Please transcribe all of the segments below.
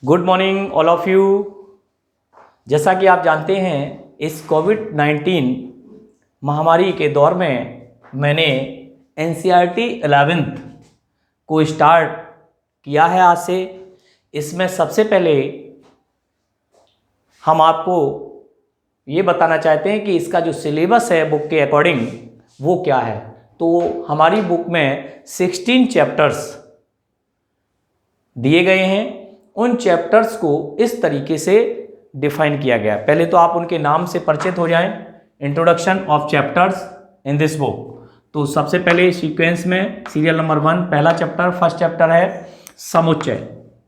Good morning all of you. जैसा कि आप जानते हैं इस कोविड-19 महामारी के दौर में मैंने एनसीईआरटी 11th को स्टार्ट किया है आज से। इसमें सबसे पहले हम आपको ये बताना चाहते हैं कि इसका जो सिलेबस है बुक के अकॉर्डिंग वो क्या है। तो हमारी बुक में 16 चैप्टर्स दिए गए हैं। उन चैप्टर्स को इस तरीके से डिफाइन किया गया। पहले तो आप उनके नाम से परिचित हो जाएं। Introduction of chapters in this book. तो सबसे पहले सीक्वेंस में सीरियल नंबर 1 पहला चैप्टर, फर्स्ट चैप्टर है समुच्चय।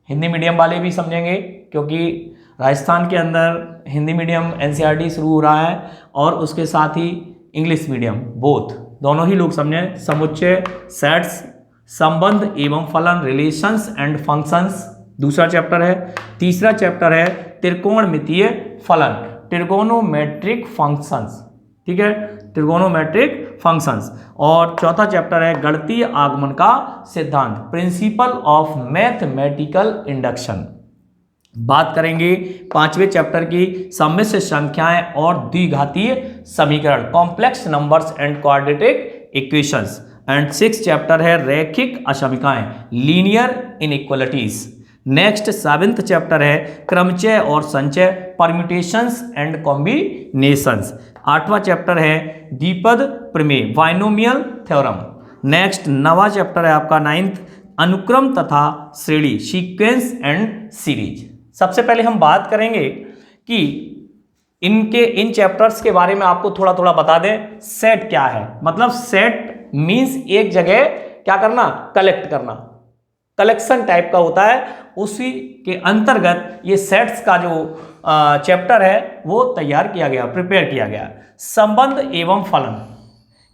हिंदी मीडियम वाले भी समझेंगे क्योंकि राजस्थान के अंदर हिंदी मीडियम एनसीईआरटी शुरू हो रहा है और उसके साथ ही इंग्लिश मीडियम दोनों ही लोग समझें। समुच्चय, सेट्स, संबंध एवं फलन, रिलेशंस एंड फंक्शंस दूसरा चैप्टर है। तीसरा चैप्टर है त्रिकोणमितीय फलन, ट्रिगोनोमेट्रिक फंक्शंस। ठीक है, ट्रिगोनोमेट्रिक फंक्शंस। और चौथा चैप्टर है गणितीय आगमन का सिद्धांत, प्रिंसिपल ऑफ मैथमेटिकल इंडक्शन। बात करेंगे पांचवें चैप्टर की सम्मिश्र संख्याएं और द्विघातीय समीकरण, complex numbers and quadratic equations. And 6th chapter है रैखिक असमीकाएं, linear inequalities. Next 7th chapter है क्रमचय और संचय, परम्यूटेशंस एंड कॉम्बिनेशंस। 8वां चैप्टर है द्विपद प्रमेय, बाइनोमियल थ्योरम। नेक्स्ट 9वां चैप्टर है आपका 9th अनुक्रम तथा श्रेणी, सीक्वेंस एंड सीरीज। सबसे पहले हम बात करेंगे कि इन चैप्टर्स के बारे में आपको थोड़ा थोड़ा बता दें। सेट क्या है, मतलब सेट मींस एक जगह क्या करना, कलेक्ट करना, कलेक्शन टाइप का होता है। उसी के अंतर्गत ये सेट्स का जो चैप्टर है वो तैयार किया गया, प्रिपेयर किया गया। संबंध एवं फलन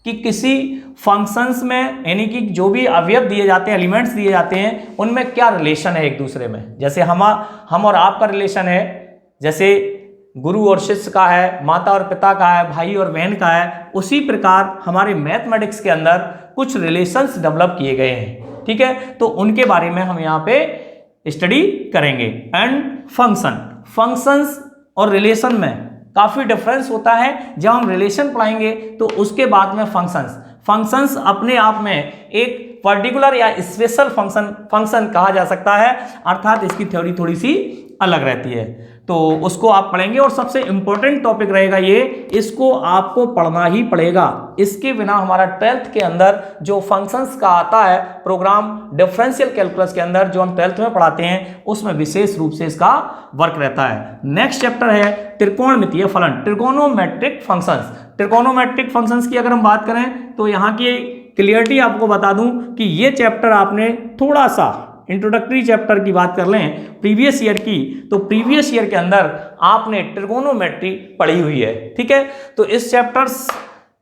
कि किसी फंक्शंस में यानी कि जो भी अवयव दिए जाते हैं, एलिमेंट्स दिए जाते हैं, उनमें क्या रिलेशन है एक दूसरे में। जैसे हम और आपका रिलेशन है, जैसे गुरु और शिष्य का है, माता और पिता का है, भाई और बहन का है। उसी प्रकार हमारे मैथमेटिक्स के अंदर कुछ रिलेशंस डेवलप किए गए हैं। ठीक है, तो उनके बारे में हम यहाँ पे स्टडी करेंगे। एंड फंक्शंस और रिलेशन में काफी डिफरेंस होता है। जब हम रिलेशन पढ़ाएंगे तो उसके बाद में फंक्शंस अपने आप में एक पर्टिकुलर या स्पेशल फंक्शन कहा जा सकता है, अर्थात इसकी थ्योरी थोड़ी सी अलग रहती है। तो उसको आप पढ़ेंगे और सबसे इंपॉर्टेंट टॉपिक रहेगा ये, इसको आपको पढ़ना ही पड़ेगा। इसके बिना हमारा 12th के अंदर जो फंक्शंस का आता है प्रोग्राम, डिफरेंशियल कैलकुलस के अंदर जो हम 12th में पढ़ाते हैं, उसमें विशेष रूप से इसका वर्क रहता है। नेक्स्ट चैप्टर है त्रिकोणमितीय फलन, ट्रिगोनोमेट्रिक फंक्शंस। ट्रिगोनोमेट्रिक फंक्शंस की अगर हम बात करें तो यहाँ की क्लियरिटी आपको बता दूं कि ये चैप्टर आपने थोड़ा सा इंट्रोडक्टरी चैप्टर की बात कर लें प्रीवियस ईयर की, तो प्रीवियस ईयर के अंदर आपने ट्रिगोनोमेट्री पढ़ी हुई है। ठीक है, तो इस चैप्टर्स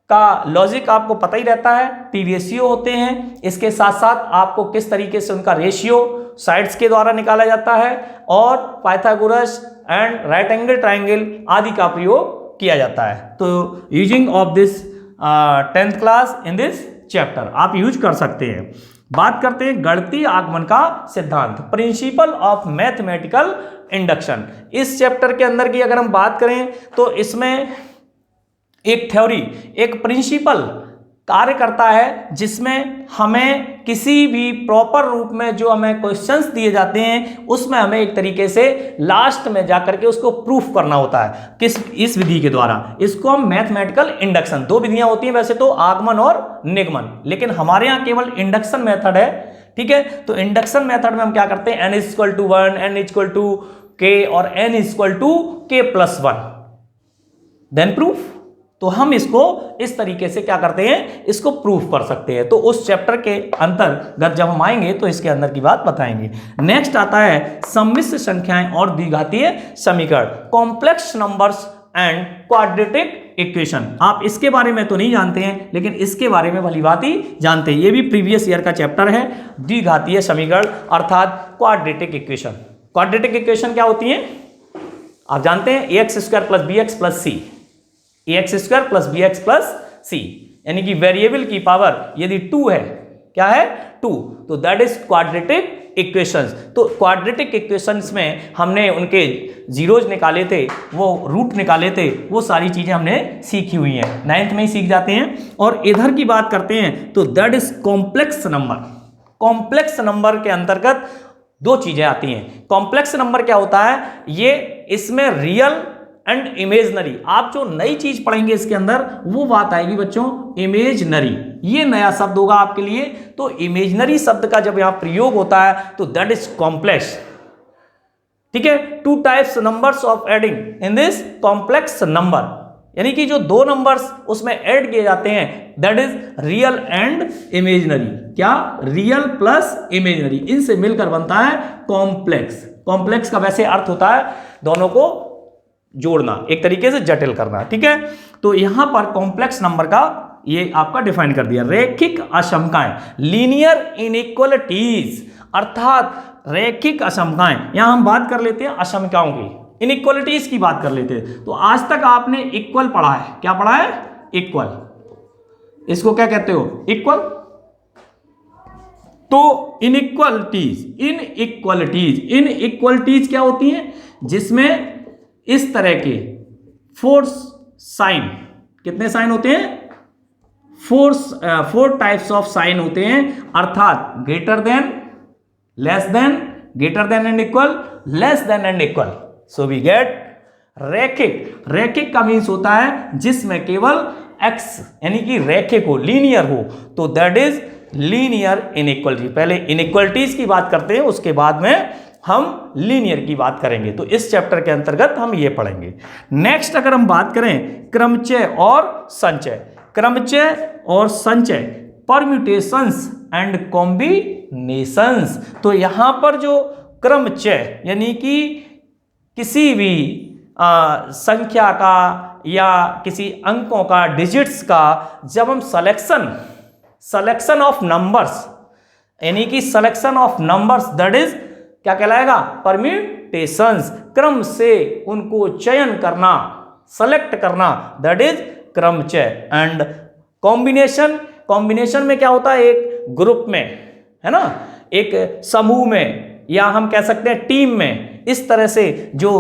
का लॉजिक आपको पता ही रहता है। टी रेशियो होते हैं, इसके साथ साथ आपको किस तरीके से उनका रेशियो साइड्स के द्वारा निकाला जाता है और Pythagoras and right angle triangle आदि का प्रयोग किया जाता है। तो using of this 10th class in this chapter आप यूज कर सकते हैं। बात करते हैं गणितीय आगमन का सिद्धांत, प्रिंसिपल ऑफ मैथमेटिकल इंडक्शन। इस चैप्टर के अंदर की अगर हम बात करें तो इसमें एक थ्योरी, एक प्रिंसिपल कार्य करता है जिसमें हमें किसी भी प्रॉपर रूप में जो हमें क्वेश्चंस दिए जाते हैं उसमें हमें एक तरीके से लास्ट में जाकर के उसको प्रूफ करना होता है। इस विधि के द्वारा इसको हम मैथमेटिकल इंडक्शन, 2 विधियां होती हैं वैसे तो, आगमन और निगमन, लेकिन हमारे यहाँ केवल इंडक्शन मेथड है। ठीक है, तो इंडक्शन मेथड में हम क्या करते हैं, n=1, n=k और n=k+1 देन प्रूफ। तो हम इसको इस तरीके से क्या करते हैं, इसको प्रूफ कर सकते हैं। तो उस चैप्टर के अंतर्गत जब हम आएंगे तो इसके अंदर की बात बताएंगे। नेक्स्ट आता है सम्मिश्र संख्याएं और द्विघातीय समीकरण, complex numbers and quadratic equation. आप इसके बारे में तो नहीं जानते हैं लेकिन इसके बारे में भली भांति जानते हैं। ये भी प्रीवियस ईयर का चैप्टर है, द्विघातीय समीकरण अर्थात क्वाड्रेटिक इक्वेशन। क्वाड्रेटिक इक्वेशन क्या होती है आप जानते हैं, ax² + bx + c, ax² + bx + c, यानी कि वेरिएबल की पावर यदि 2 है, क्या है 2, तो दैट इज क्वाड्रेटिक इक्वेशंस। तो क्वाड्रेटिक इक्वेशंस में हमने उनके जीरोज निकाले थे, वो रूट निकाले थे, वो सारी चीजें हमने सीखी हुई हैं, 9th में ही सीख जाते हैं। और इधर की बात करते हैं तो that is complex number. Complex number के अंतर्गत दो चीजें आती हैं। कॉम्प्लेक्स नंबर क्या होता है, ये इसमें रियल एंड इमेजनरी, आप जो नई चीज पढ़ेंगे इसके अंदर वो बात आएगी बच्चों इमेजनरी, ये नया शब्द होगा आपके लिए। तो इमेजनरी शब्द का जब यहां प्रयोग होता है तो दैट इज कॉम्प्लेक्स, ठीक है। Two types numbers of adding in this complex number, यानी कि जो दो नंबर्स उसमें ऐड किए जाते हैं that is real and imaginary. क्या, रियल प्लस इमेजनरी, इनसे मिलकर बनता है कॉम्प्लेक्स। कॉम्प्लेक्स का वैसे अर्थ होता है दोनों को जोड़ना, एक तरीके से जटिल करना, ठीक है। तो यहां पर कॉम्प्लेक्स नंबर का ये आपका डिफाइन कर दिया। रैखिक असमकाएं, लीनियर इनइक्वालिटीज, अर्थात रैखिक असमकाएं। यहां हम बात कर लेते हैं असमकाओं की, इनइक्वालिटीज की बात कर लेते हैं। तो आज तक आपने इक्वल पढ़ा है, क्या पढ़ा है, इक्वल, इसको क्या कहते हो, इक्वल। तो इनइक्वालिटीज, इनइक्वालिटीज क्या होती हैं, जिसमें इस तरह के फोर साइन, कितने साइन होते हैं, फोर टाइप्स ऑफ साइन होते हैं, अर्थात greater than, less than, greater than and equal, less than and equal. So we get रैखिक। रैखिक का मीन्स होता है जिसमें केवल एक्स यानी कि रैखिक हो, लीनियर हो, तो दैट इज लीनियर इनइक्वालिटी। पहले इनइक्वालिटीज की बात करते हैं, उसके बाद में हम लीनियर की बात करेंगे। तो इस चैप्टर के अंतर्गत हम ये पढ़ेंगे। नेक्स्ट अगर हम बात करें क्रमचय और संचय, क्रमचय और संचय, परम्यूटेशंस एंड कॉम्बिनेशंस। तो यहां पर जो क्रमचय यानी कि किसी भी संख्या का या किसी अंकों का, डिजिट्स का, जब हम सलेक्शन ऑफ नंबर्स यानी कि selection of numbers that is क्या कहलाएगा, परम्यूटेशंस, क्रम से उनको चयन करना, सेलेक्ट करना, दैट इज क्रमचय। एंड कॉम्बिनेशन, कॉम्बिनेशन में क्या होता है, एक ग्रुप में, है ना, एक समूह में, या हम कह सकते हैं टीम में, इस तरह से जो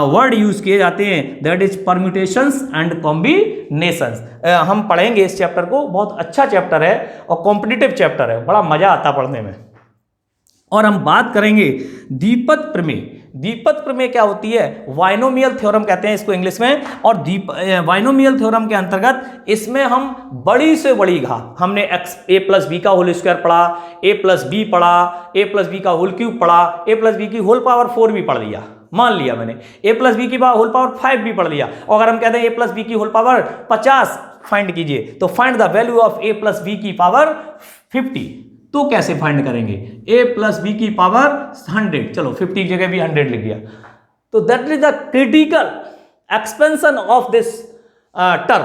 वर्ड यूज किए जाते हैं that is permutations and combinations. हम पढ़ेंगे इस चैप्टर को, बहुत अच्छा चैप्टर है और कॉम्पिटिटिव चैप्टर है, बड़ा मजा आता पढ़ने में। और हम बात करेंगे द्विपद प्रमेय। द्विपद प्रमेय क्या होती है, बाइनोमियल थ्योरम कहते हैं इसको इंग्लिश में। और बाइनोमियल थ्योरम के अंतर्गत इसमें हम बड़ी से बड़ी घात, हमने ए प्लस बी का होल स्क्वायर पढ़ा, ए प्लस बी पढ़ा, ए प्लस बी का होल क्यूब पढ़ा, ए प्लस बी की होल पावर 4 भी पढ़ लिया, मान लिया मैंने, ए प्लस बी की होल पावर 5 भी पढ़ लिया। और अगर हम कहते हैं ए प्लस बी की होल पावर 50 फाइंड कीजिए, तो find the value of A plus B की पावर 50। तो कैसे फाइंड करेंगे, a प्लस बी की पावर 100, चलो 50 की जगह भी 100 लिख दिया। तो that is the critical expansion of this term.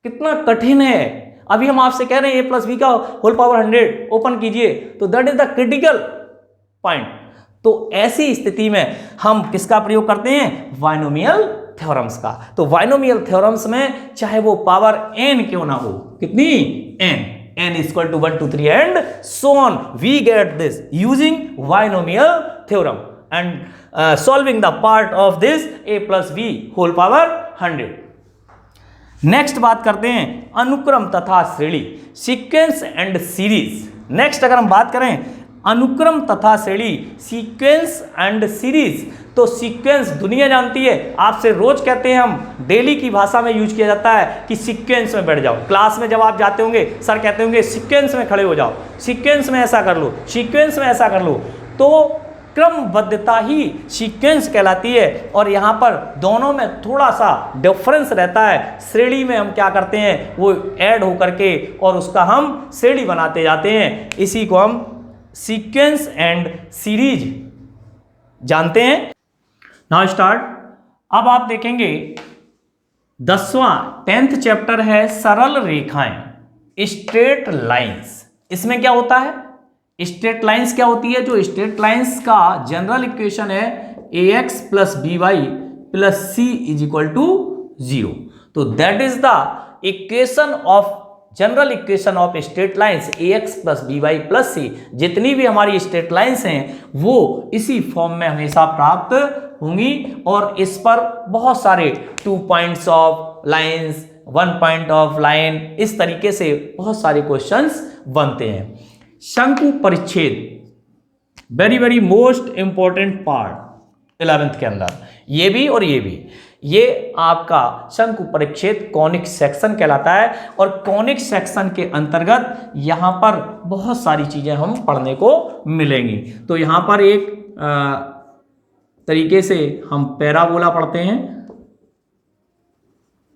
कितना कठिन है, अभी हम आपसे कह रहे हैं a प्लस बी का होल पावर 100 ओपन कीजिए, तो that is the critical point. तो ऐसी स्थिति में हम किसका प्रयोग करते हैं, बाइनोमियल थ्योरम्स का। तो बाइनोमियल थ्योरम्स में चाहे वो पावर n क्यों ना हो, कितनी, n is equal to 1 2 3 and so on, we get this using binomial theorem and solving the part of this a plus b whole power 100। Next बात करते हैं अनुक्रम तथा श्रेणी, सीक्वेंस एंड सीरीज। नेक्स्ट अगर हम बात करें अनुक्रम तथा श्रेणी, सीक्वेंस एंड सीरीज, तो सीक्वेंस दुनिया जानती है, आपसे रोज कहते हैं हम, डेली की भाषा में यूज किया जाता है कि सीक्वेंस में बैठ जाओ। क्लास में जब आप जाते होंगे सर कहते होंगे सीक्वेंस में खड़े हो जाओ, सीक्वेंस में ऐसा कर लो, सीक्वेंस में ऐसा कर लो। तो क्रमबद्धता ही सीक्वेंस कहलाती है। और यहाँ पर दोनों में थोड़ा सा डिफरेंस रहता है। श्रेणी में हम क्या करते हैं, वो ऐड होकर के और उसका हम श्रेणी बनाते जाते हैं, इसी को हम सीक्वेंस एंड सीरीज जानते हैं। Now start. अब आप देखेंगे 10th चैप्टर है सरल रेखाएं, स्ट्रेट लाइंस। इसमें क्या होता है, स्ट्रेट लाइंस क्या होती है, जो स्ट्रेट लाइंस का जनरल इक्वेशन है ax plus b y plus c is equal to 0। तो that is the equation of general equation of straight lines ax plus by plus c, जितनी भी हमारी स्ट्रेट लाइंस हैं वो इसी फॉर्म में हमेशा प्राप्त होंगी और इस पर बहुत सारे 2 points of lines, 1 point of line, इस तरीके से बहुत सारे क्वेश्चंस बनते हैं। शंकु परिच्छेद, very very most important part 11th के अंदर, ये भी और ये भी, ये आपका शंकु परिच्छेद कॉनिक सेक्शन कहलाता है और कॉनिक सेक्शन के अंतर्गत यहां पर बहुत सारी चीजें हम पढ़ने को मिलेंगी। तो यहां पर एक तरीके से हम पैराबोला पढ़ते हैं,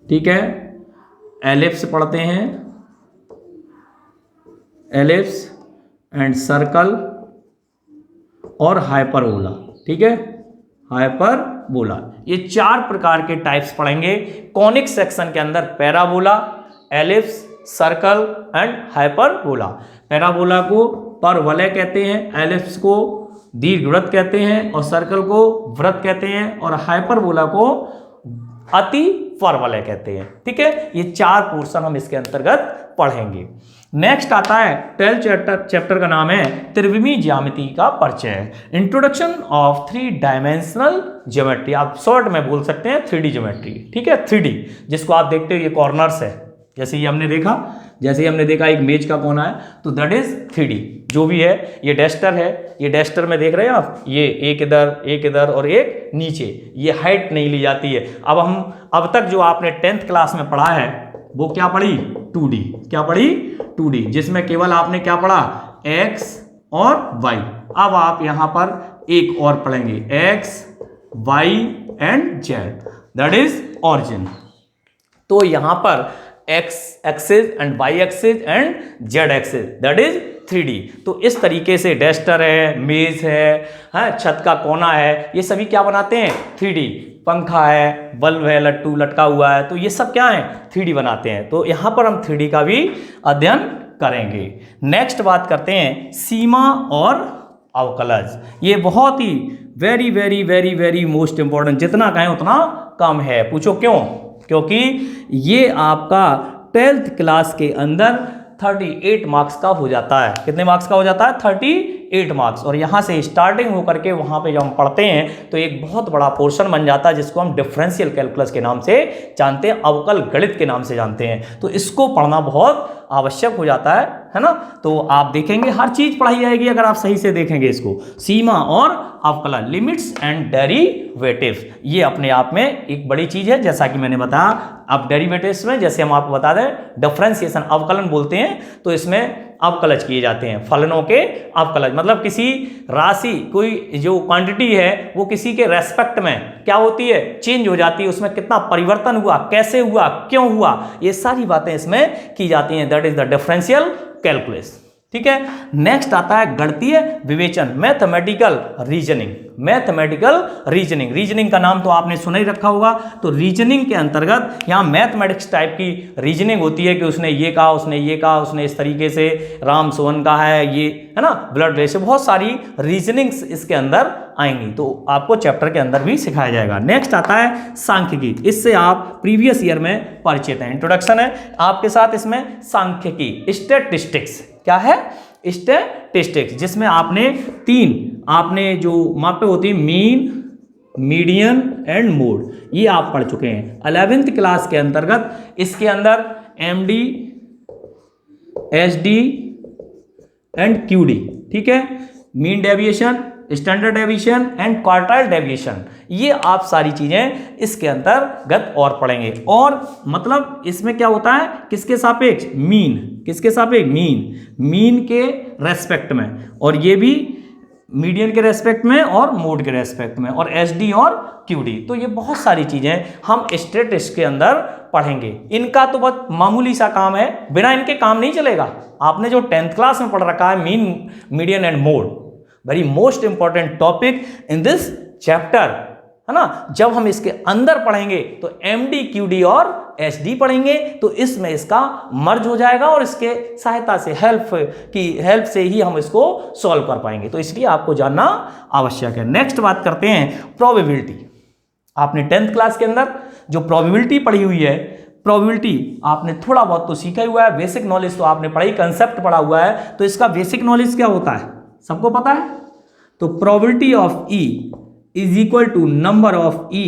ठीक है, एलिप्स पढ़ते हैं, एलिप्स एंड सर्कल और हाइपरबोला, ठीक है, हाइपरबोला, ये 4 प्रकार के टाइप्स पढ़ेंगे कॉनिक सेक्शन के अंदर। Parabola, ellipse, circle and hyperbola. Parabola को परवलय कहते हैं, एलिप्स को दीर्घवृत्त कहते हैं और सर्कल को वृत्त कहते हैं और हाइपरबोला को अति परवलय कहते हैं, ठीक है। ये 4 पोर्शन हम इसके अंतर्गत पढ़ेंगे। नेक्स्ट आता है 12th चैप्टर का नाम है त्रिविमीय ज्यामिति का परिचय, इंट्रोडक्शन ऑफ 3 डायमेंशनल ज्योमेट्री, आप शॉर्ट में बोल सकते हैं 3D ज्योमेट्री, ठीक है। 3D जिसको आप देखते हो ये कॉर्नर्स है, जैसे ही हमने देखा एक मेज का कोना है तो दैट इज 3D। जो भी है, ये डस्टर है, ये डस्टर में देख रहे हैं आप, ये एक इधर और एक नीचे, ये हाइट नहीं ली जाती है। अब तक जो आपने 10th क्लास में पढ़ा है वो क्या पढ़ी, 2D, क्या पढ़ी, 2D, जिसमें केवल आपने क्या पढ़ा, x और y। अब आप यहां पर एक और पढ़ेंगे, x, y and z, that is origin. तो यहां पर x axis and y axis and z axis, that is 3D। तो इस तरीके से डस्टर है, मेज है, छत का कोना है, ये सभी क्या बनाते हैं, 3D। पंखा है, बल्ब है, लट्टू लटका हुआ है, तो ये सब क्या है, 3D बनाते हैं। तो यहां पर हम 3D का भी अध्ययन करेंगे। नेक्स्ट बात करते हैं सीमा और अवकलज। ये बहुत ही very very very very most important, जितना कहें उतना कम है। पूछो क्यों? क्योंकि ये आपका 12th क्लास के अंदर 38 मार्क्स का हो जाता है। कितने मार्क्स का हो जाता है? 38 मार्क्स। और यहाँ से स्टार्टिंग होकर के वहाँ पे जब हम पढ़ते हैं तो एक बहुत बड़ा पोर्शन बन जाता है जिसको हम डिफरेंशियल कैलकुलस के नाम से जानते हैं, अवकल गणित के नाम से जानते हैं। तो इसको पढ़ना बहुत आवश्यक हो जाता है ना। तो आप देखेंगे हर चीज पढ़ाई जाएगी अगर आप सही से देखेंगे इसको। सीमा और अवकलन, लिमिट्स एंड डेरिवेटिव्स, ये अपने आप में एक बड़ी चीज है। जैसा कि मैंने बताया, अब डेरिवेटिव्स में जैसे हम आपको बता दें डिफरेंशिएशन अवकलन बोलते हैं, तो इसमें अवकलज किए जाते हैं, फलनों के अवकलज। मतलब किसी राशि, कोई जो क्वांटिटी है वो किसी के रेस्पेक्ट में क्या होती है, चेंज हो जाती है, उसमें कितना परिवर्तन हुआ, कैसे हुआ, क्यों हुआ, ये सारी बातें इसमें की जाती हैं। That is the differential calculus. ठीक है। नेक्स्ट आता है गणितीय विवेचन, mathematical reasoning. Mathematical reasoning, reasoning का नाम तो आपने सुना ही रखा होगा। तो रीजनिंग के अंतर्गत यहाँ मैथमेटिक्स टाइप की रीजनिंग होती है कि उसने ये कहा, उसने ये कहा, उसने इस तरीके से, राम सुवन का है ये, है ना, ब्लड रिलेशन, बहुत सारी रीजनिंग्स इसके अंदर आएंगी। तो आपको चैप्टर के अंदर भी सिखाया जाएगा। नेक्स्ट आता है सांख्यिकी। इससे आप प्रीवियस ईयर में परिचित हैं, इंट्रोडक्शन है आपके साथ। इसमें सांख्यिकी, स्टैटिस्टिक्स, क्या है, स्टैटिस्टिक्स, जिसमें आपने 3 आपने जो मापे होती है, मीन, मीडियन एंड मोड, ये आप पढ़ चुके हैं 11th क्लास के अंतर्गत। इसके अंदर MD, SD एंड QD, ठीक है, mean deviation, standard deviation and quartile deviation, ये आप सारी चीजें इसके अंतर्गत और पढ़ेंगे। और मतलब इसमें क्या होता है, किसके सापेक्ष, मीन, किसके सापेक्ष, मीन के रेस्पेक्ट में, और ये भी मीडियन के रेस्पेक्ट में और मोड के रेस्पेक्ट में, और SD और QD। तो ये बहुत सारी चीजें हम स्टैटिस्टिक्स के अंदर पढ़ेंगे। इनका तो बहुत मामूली सा काम है, बिना इनके काम नहीं चलेगा। आपने जो 10th क्लास में पढ़ रखा है, mean, median and mode, very most important topic in this chapter, है ना। जब हम इसके अंदर पढ़ेंगे तो MD, QD और SD पढ़ेंगे, तो इसमें इसका मर्ज हो जाएगा और इसके सहायता से, हेल्प से ही हम इसको सॉल्व कर पाएंगे। तो इसलिए आपको जानना आवश्यक है। नेक्स्ट बात करते हैं प्रोबेबिलिटी। आपने 10th क्लास के अंदर जो प्रोबेबिलिटी पढ़ी हुई है, प्रोबेबिलिटी आपने थोड़ा बहुत तो सीखा ही हुआ है, बेसिक नॉलेज तो आपने पढ़ा ही, कंसेप्ट पढ़ा हुआ है, तो इसका बेसिक नॉलेज क्या होता है सबको पता है। तो probability of E is equal to number of E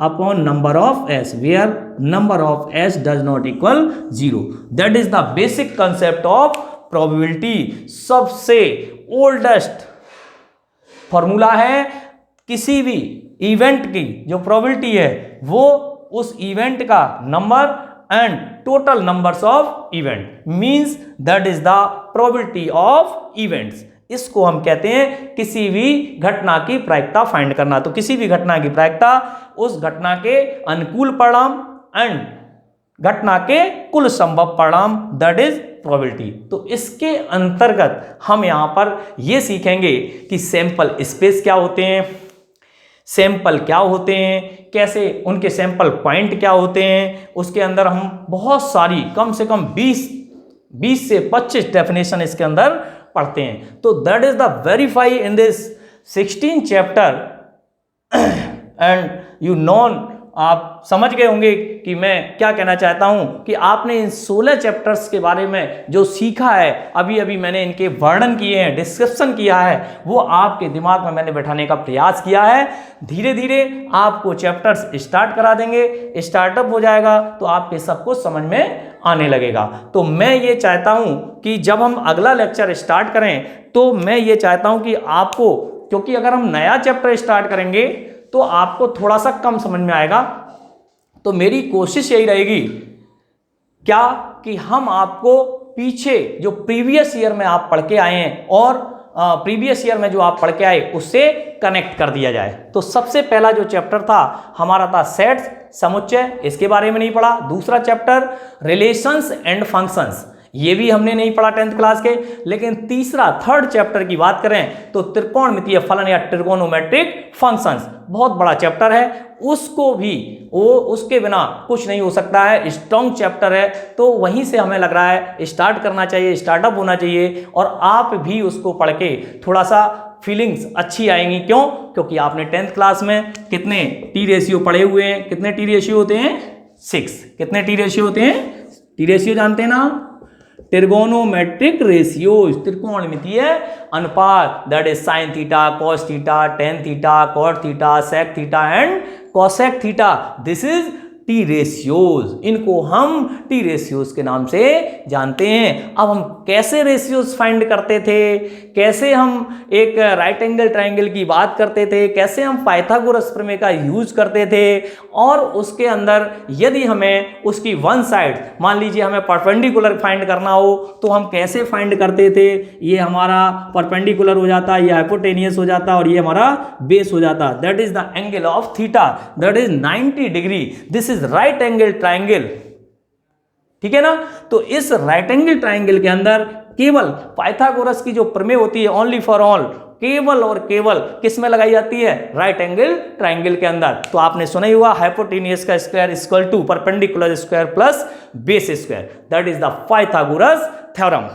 upon number of S, where number of S does not equal 0। That is the basic concept of probability. सबसे ओल्डेस्ट फॉर्मूला है किसी भी इवेंट की जो प्रोबेबिलिटी है वो उस event का number and total numbers of event means that is the probability of events. इसको हम कहते हैं किसी भी घटना की प्रायिकता फाइंड करना। तो किसी भी घटना की प्रायिकता उस घटना के अनुकूल परिणाम एंड घटना के कुल संभव परिणाम, दैट इज प्रोबेबिलिटी। तो इसके अंतर्गत हम यहां पर यह सीखेंगे कि सैंपल स्पेस क्या होते हैं, सैंपल क्या होते हैं, कैसे उनके सैंपल पॉइंट क्या होते हैं, उसके अंदर हम बहुत सारी कम से कम 20 से 25 डेफिनेशन इसके अंदर पढ़ते हैं। तो that is the verify in this 16 chapter and you known, आप समझ गए होंगे कि मैं क्या कहना चाहता हूं कि आपने इन 16 चैप्टर्स के बारे में जो सीखा है, अभी अभी मैंने इनके वर्णन किए हैं, डिस्क्रिप्शन किया है, वो आपके दिमाग में मैंने बैठाने का प्रयास किया है। धीरे धीरे आपको चैप्टर्स स्टार्ट करा देंगे, स्टार्टअप हो जाएगा तो आपके सब कुछ समझ में आने लगेगा। तो मैं ये चाहता हूं कि जब हम अगला लेक्चर स्टार्ट करें तो मैं ये चाहता हूं कि आपको, क्योंकि अगर हम नया चैप्टर स्टार्ट करेंगे तो आपको थोड़ा सा कम समझ में आएगा, तो मेरी कोशिश यही रहेगी क्या कि हम आपको पीछे जो प्रीवियस ईयर में आप पढ़ के आए हैं और प्रीवियस ईयर में जो आप पढ़ के आए उससे कनेक्ट कर दिया जाए। तो सबसे पहला जो चैप्टर था हमारा था सेट्स, समुच्चय, इसके बारे में नहीं पढ़ा। दूसरा चैप्टर रिलेशंस एंड फंक्शंस, ये भी हमने नहीं पढ़ा 10th क्लास के। लेकिन तीसरा थर्ड चैप्टर की बात करें तो त्रिकोणमितीय फलन या ट्रिगोनोमेट्रिक फंक्शंस, बहुत बड़ा चैप्टर है, उसको भी उसके बिना कुछ नहीं हो सकता है, स्ट्रॉन्ग चैप्टर है। तो वहीं से हमें लग रहा है स्टार्ट करना चाहिए, स्टार्टअप होना चाहिए, और आप भी उसको पढ़ के थोड़ा सा फीलिंग्स अच्छी आएंगी। क्यों? क्योंकि आपने 10th क्लास में कितने टी रेशियो पढ़े हुए हैं, कितने टी रेशियो होते हैं 6, कितने टी रेशियो होते हैं, टी रेशियो जानते हैं ना, ट्रिगोनोमेट्रिक रेशियोज, त्रिकोणमितीय अनुपात, that is sine theta, cos theta, tan theta, cot theta, sec theta and cosec theta, this is T ratios. इनको हम टी रेशियोज के नाम से जानते हैं। अब हम कैसे रेशियोज फाइंड करते थे, कैसे हम एक राइट एंगल ट्रायंगल की बात करते थे, कैसे हम पाइथागोरस प्रमेय का यूज करते थे, और उसके अंदर यदि हमें उसकी वन साइड, मान लीजिए हमें परपेंडिकुलर फाइंड करना हो तो हम कैसे फाइंड करते थे, ये हमारा परपेंडिकुलर हो जाता, ये हाइपोटेनियस हो जाता और ये हमारा बेस हो जाता। That is the angle of theta, that is 90 degree, this is right angle triangle, ठीक है ना। तो इस राइट एंगल ट्रायंगल के अंदर केवल पाइथागोरस की जो प्रमेय होती है, ओनली फॉर ऑल, केवल और केवल किस में लगाई जाती है, राइट एंगल ट्रायंगल के अंदर। तो आपने सुना ही हुआ हाइपोटेनियस का square equal to perpendicular square plus base square, that is the Pythagoras theorem.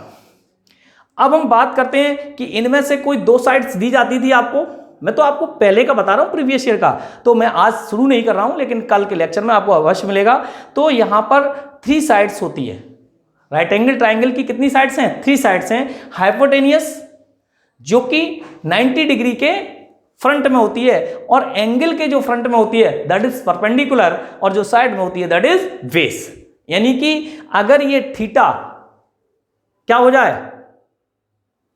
अब हम बात करते हैं कि इनमें से कोई दो साइड्स दी जाती थी आपको, मैं तो आपको पहले का बता रहा हूं प्रीवियस ईयर का, तो मैं आज शुरू नहीं कर रहा हूं, लेकिन कल के लेक्चर में आपको अवश्य मिलेगा। तो यहां पर 3 साइड्स होती है, राइट एंगल ट्रायंगल की कितनी साइड्स हैं, 3 साइड्स हैं। हाइपोटेनियस जो कि 90 डिग्री के फ्रंट में होती है, और एंगल के जो फ्रंट में होती है दैट इज परपेंडिकुलर, और जो साइड में होती है दैट इज बेस। यानी कि अगर ये थीटा क्या हो जाए,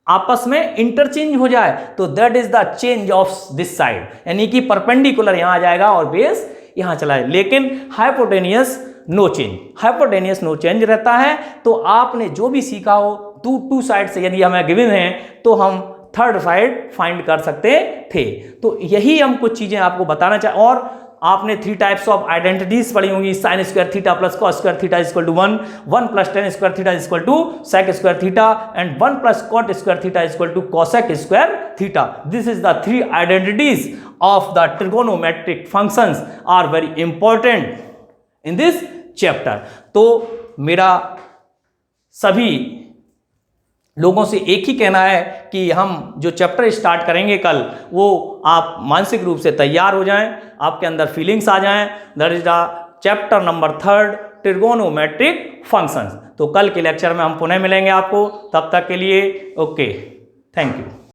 आपस में इंटरचेंज हो जाए, तो that is the change of this side, यानी कि परपेंडिकुलर यहां आ जाएगा और बेस यहां चला है। लेकिन hypotenuse no change, hypotenuse no change रहता है। तो आपने जो भी सीखा हो, टू साइड से यदि हमें गिवन है तो हम थर्ड साइड फाइंड कर सकते थे। तो यही हम कुछ चीजें आपको बताना चाहें। और आपने 3 टाइप्स ऑफ आइडेंटिटीज पढ़ी होंगी, sine square theta plus cos square theta equal to 1, 1 plus tan square theta equal to sec square theta, and 1 plus cot square theta equal to cosec square theta. This is the 3 identities of the trigonometric functions are very important in this chapter. तो मेरा सभी लोगों से एक ही कहना है कि हम जो चैप्टर स्टार्ट करेंगे कल, वो आप मानसिक रूप से तैयार हो जाएं, आपके अंदर फीलिंग्स आ जाएं। That is the chapter number 3 trigonometric functions. तो कल के लेक्चर में हम पुनः मिलेंगे आपको, तब तक के लिए ओके, थैंक यू।